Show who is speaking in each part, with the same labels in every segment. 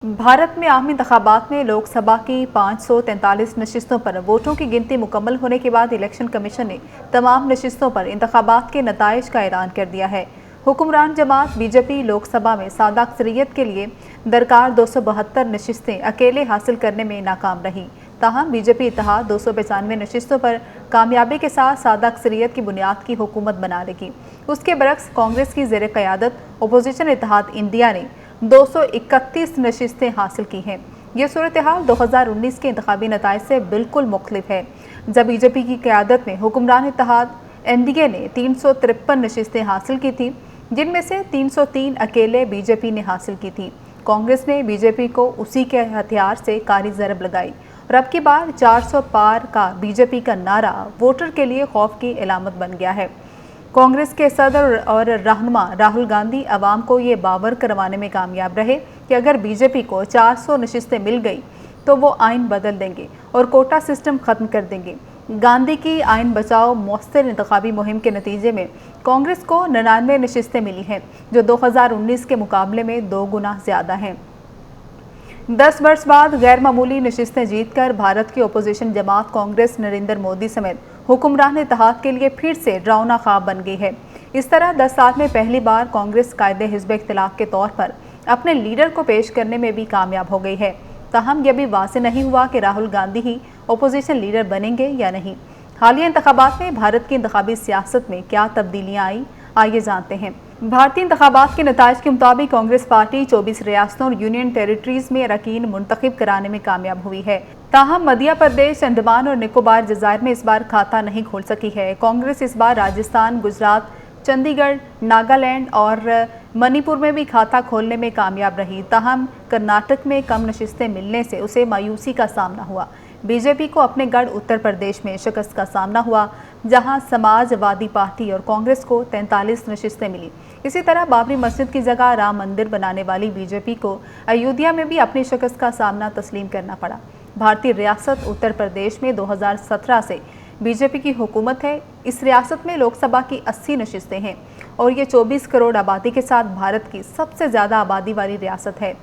Speaker 1: भारत में आम इंतखाबात में लोकसभा की 543 नशिस्तों पर वोटों की गिनती मुकम्मल होने के बाद इलेक्शन कमीशन ने तमाम नशिस्तों पर इंतखाबात के नताइज का ऐलान कर दिया है। हुक्मरान जमात बीजेपी लोकसभा में सादा अक्सरियत के लिए दरकार 272 नशिस्तें अकेले हासिल करने में नाकाम रही। ताहम बीजेपी इत्तेहाद 295 नशिस्तों पर कामयाबी के साथ सादा अक्सरियत की बुनियाद की हुकूमत बना लेगी। उसके बरक्स कांग्रेस की ज़ेर क़यादत अपोजिशन इत्तेहाद इंडिया ने 231 नशिस्तें हासिल की हैं। ये सूरत हाल 2019 के इंतखाबी नताइज से बिल्कुल मुख्तलिफ है, जब बीजेपी की क़यादत में हुक्मरान इत्तेहाद एनडीए ने 353 नशिस्तें हासिल की थी, जिनमें से 303 अकेले बीजेपी ने हासिल की थी। कांग्रेस ने बीजेपी को उसी के हथियार से कारी ज़रब लगाई और अब की बार 400 पार का बीजेपी का नारा वोटर के लिए खौफ की अलामत बन गया है। कांग्रेस के सदर और रहनुमा राहुल गांधी अवाम को ये बावर करवाने में कामयाब रहे कि अगर बीजेपी को 400 नशिस्तें मिल गई तो वो आइन बदल देंगे और कोटा सिस्टम ख़त्म कर देंगे। गांधी की आइन बचाओ मौसर इंतखाबी मुहिम के नतीजे में कांग्रेस को 99 नशिस्तें मिली हैं, जो 2019 के मुकाबले में 2 गुना ज़्यादा हैं। 10 वर्ष बाद गैर मामूली नशिस्तें जीतकर भारत की अपोजिशन जमात कांग्रेस नरेंद्र मोदी समेत हुक्मरान इत्तेहाद के लिए फिर से डरावना ख्वाब बन गई है। इस तरह 10 साल में पहली बार कांग्रेस कायदे हिज़्ब इख्तिलाफ के तौर पर अपने लीडर को पेश करने में भी कामयाब हो गई है। ताहम यह भी वाज़ेह नहीं हुआ कि राहुल गांधी ही अपोजिशन लीडर बनेंगे या नहीं। हालिया इंतखाबात में भारत की इंतखाबी सियासत में क्या तब्दीलियाँ आई, आइए जानते हैं। भारतीय इंतखाबात के नताइज के मुताबिक कांग्रेस पार्टी 24 रियासतों और यूनियन टेरिटरीज में अरकान मुंतखब कराने में कामयाब हुई है। ताहम मध्य प्रदेश, अंडमान और निकोबार जज़ायर में इस बार खाता नहीं खोल सकी है। कांग्रेस इस बार राजस्थान, गुजरात, चंडीगढ़, नागालैंड और मणिपुर में भी खाता खोलने में कामयाब रही। ताहम कर्नाटक में कम नशिस्तें मिलने से उसे मायूसी का सामना हुआ। बीजेपी को अपने गढ़ उत्तर प्रदेश में शिकस्त का सामना हुआ, जहां समाजवादी पार्टी और कांग्रेस को 43 नशिस्तें मिली। इसी तरह बाबरी मस्जिद की जगह राम मंदिर बनाने वाली बीजेपी को अयोध्या में भी अपनी शिकस्त का सामना तस्लीम करना पड़ा। भारतीय रियासत उत्तर प्रदेश में 2017 से बीजेपी की हुकूमत है। इस रियासत में लोकसभा की 80 नशिस्तें हैं और ये 24 करोड़ आबादी के साथ भारत की सबसे ज़्यादा आबादी वाली रियासत है।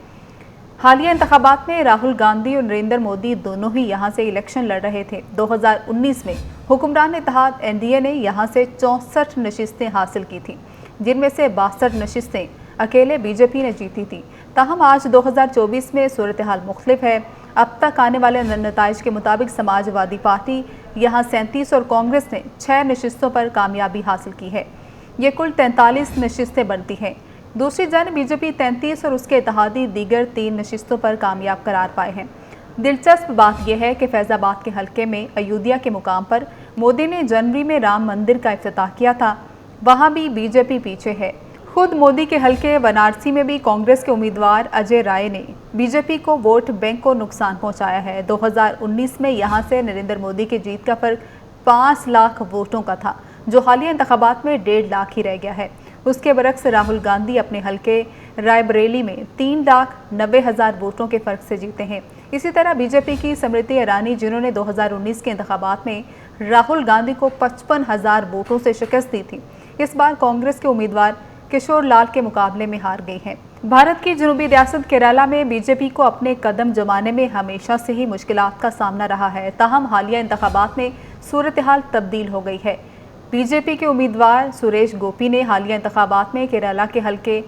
Speaker 1: हालिया इंतखाबात में राहुल गांधी और नरेंद्र मोदी दोनों ही यहां से इलेक्शन लड़ रहे थे। 2019 में हुक्मरान इत्तेहाद एनडीए ने यहां से 64 नशिस्तें हासिल की थी, जिनमें से 62 नशिस्तें अकेले बीजेपी ने जीती थी। ताहम आज 2024 में सूरत हाल मुख्तलिफ है। अब तक आने वाले नताइज के मुताबिक समाजवादी पार्टी यहाँ 37 और कांग्रेस ने 6 नशिस्तों पर कामयाबी हासिल की है। ये कुल 43 नशिस्तें बनती हैं। दूसरी जानब बीजेपी 33 और उसके इत्तेहादी दीगर 3 नशिस्तों पर कामयाब करार पाए हैं। दिलचस्प बात यह है कि फैज़ाबाद के हल्के में अयोध्या के मुकाम पर मोदी ने जनवरी में राम मंदिर का इफ्तिताह किया था, वहाँ भी बीजेपी पीछे है। खुद मोदी के हल्के वाराणसी में भी कांग्रेस के उम्मीदवार अजय राय ने बीजेपी को वोट बैंक को नुकसान पहुंचाया है। 2019 में यहां से नरेंद्र मोदी की जीत का फर्क 5 लाख वोटों का था, जो हालिया इंतखाबात में 1.5 लाख ही रह गया है। उसके बरक्स राहुल गांधी अपने हल्के रायबरेली में 3,90,000 वोटों के फर्क से जीते हैं। इसी तरह बीजेपी की स्मृति ईरानी, जिन्होंने 2019 के इंतखाबात में राहुल गांधी को 55,000 वोटों से शिकस्त दी थी, इस बार कांग्रेस के उम्मीदवार किशोर लाल के मुकाबले में हार गई हैं। भारत की जनूबी रियासत केरला में बीजेपी को अपने कदम जमाने में हमेशा से ही मुश्किलात का सामना रहा है। ताहम हालिया इंतखाबात में सूरत हाल तब्दील हो गई है। बीजेपी के उम्मीदवार सुरेश गोपी ने हालिया इंतखाबात में केरला के हल्के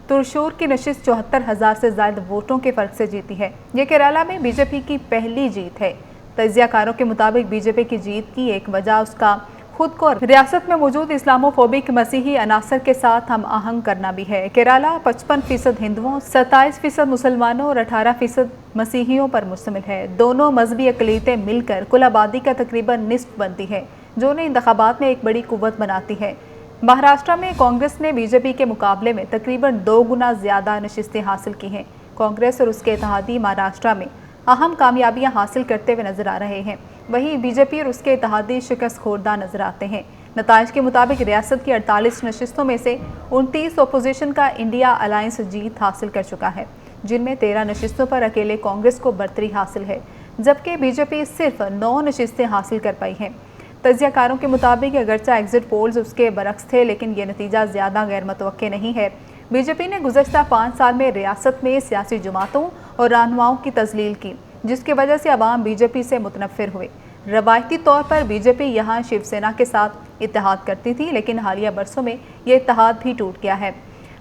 Speaker 1: तुरशूर की नशिस्त 74,000 से ज़्यादा वोटों के फर्क से जीती है। ये केरला में बीजेपी की पहली जीत है। तजियाकारों के मुताबिक बीजेपी की जीत की एक वजह उसका खुद को रियासत में मौजूद इस्लामोफोबिक मसीही अनासर के साथ हम आहंग करना भी है। केरला 55% हिंदुओं, 27% मुसलमानों और 18% मसीहियों पर मुश्तमिल है। दोनों मजहबी अक़लीतें मिलकर कुल आबादी का तकरीबन निस्फ बनती है, जो उन्हें इंतखाबात में एक बड़ी कुव्वत बनाती है। महाराष्ट्र में कांग्रेस ने बीजेपी के मुकाबले में तकरीबन 2 गुना ज़्यादा नशिस्तें हासिल की हैं। कांग्रेस और उसके इत्तेहादी महाराष्ट्र में अहम कामयाबियां हासिल करते हुए नजर आ रहे हैं। वहीं बीजेपी और उसके इत्तेहादी शिकस्त खोरदा नजर आते हैं। नताइज के मुताबिक रियासत की 48 नशिस्तों में से 29 अपोजिशन का इंडिया अलायंस जीत हासिल कर चुका है, जिनमें 13 नशिस्तों पर अकेले कांग्रेस को बरतरी हासिल है, जबकि बीजेपी सिर्फ 9 नशिस्तें हासिल कर पाई हैं। तजियाकारों के मुताबिक अगरचा एग्जिट पोल्स उसके बरक्स थे, लेकिन ये नतीजा ज़्यादा गैर मुतवक्के नहीं है। बीजेपी ने गुज़श्ता 5 साल में रियासत में सियासी जमातों और रहनुमाओं की तजलील की, जिसकी वजह से अवाम बीजेपी से मुतनफ़िर हुए। रवायती तौर पर बीजेपी यहाँ शिवसेना के साथ इत्तेहाद करती थी, लेकिन हालिया बरसों में ये इत्तेहाद भी टूट गया है।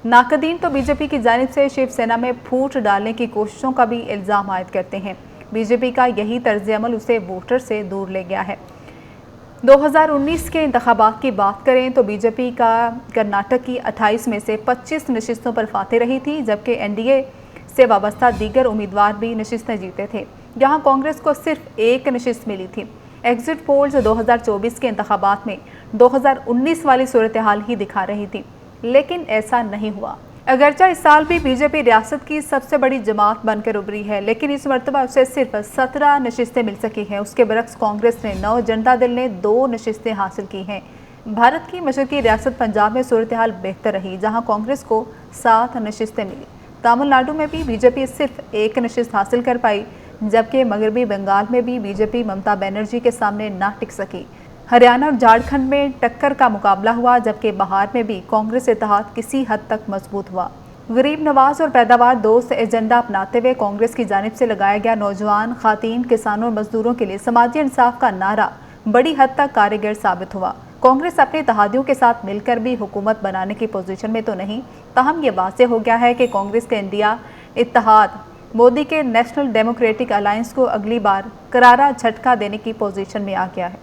Speaker 1: नाकदीन तो बीजेपी की जानिब से शिवसेना में फूट डालने की कोशिशों का भी इल्ज़ाम आयद करते हैं। बीजेपी का यही तर्ज अमल उसे वोटर से दूर ले गया है। 2019 के इंतखाबात की बात करें तो बीजेपी का कर्नाटक की 28 में से 25 नशिस्तों पर फातेह रही थी, जबकि एनडीए से वाबस्ता दीगर उम्मीदवार भी नशिस्तें जीते थे। यहाँ कांग्रेस को सिर्फ एक नशिस्त मिली थी। एग्जिट पोल्स 2024 के इंतखाबात में 2019 वाली सूरत हाल ही दिखा रही थी, लेकिन ऐसा नहीं हुआ। अगरचा इस साल भी बीजेपी रियासत की सबसे बड़ी जमात बनकर उभरी है, लेकिन इस मरतबा उसे सिर्फ 17 नशिस्तें मिल सकी हैं। उसके बरक्स कांग्रेस ने 9, जनता दल ने 2 नशिस्तें हासिल की हैं। भारत की मशरकी रियासत पंजाब में सूरत हाल बेहतर रही, जहां कांग्रेस को 7 नशिस्तें मिली। तमिलनाडु में भी बीजेपी सिर्फ 1 नशिस्त हासिल कर पाई, जबकि मगरबी बंगाल में भी बीजेपी ममता बनर्जी के सामने ना टिक सकी। हरियाणा और झारखंड में टक्कर का मुकाबला हुआ, जबकि बिहार में भी कांग्रेस इत्तेहाद किसी हद तक मजबूत हुआ। गरीब नवाज और पैदावार दोस्त एजेंडा अपनाते हुए कांग्रेस की जानिब से लगाया गया नौजवान, खातीन, किसानों और मजदूरों के लिए समाजी इंसाफ का नारा बड़ी हद तक कारगर साबित हुआ। कांग्रेस अपने इत्तेहादियों के साथ मिलकर भी हुकूमत बनाने की पोजीशन में तो नहीं, ताहम ये वाज़ेह हो गया है कि कांग्रेस के इंडिया इत्तेहाद मोदी के नेशनल डेमोक्रेटिक अलायंस को अगली बार करारा झटका देने की पोजीशन में आ गया है।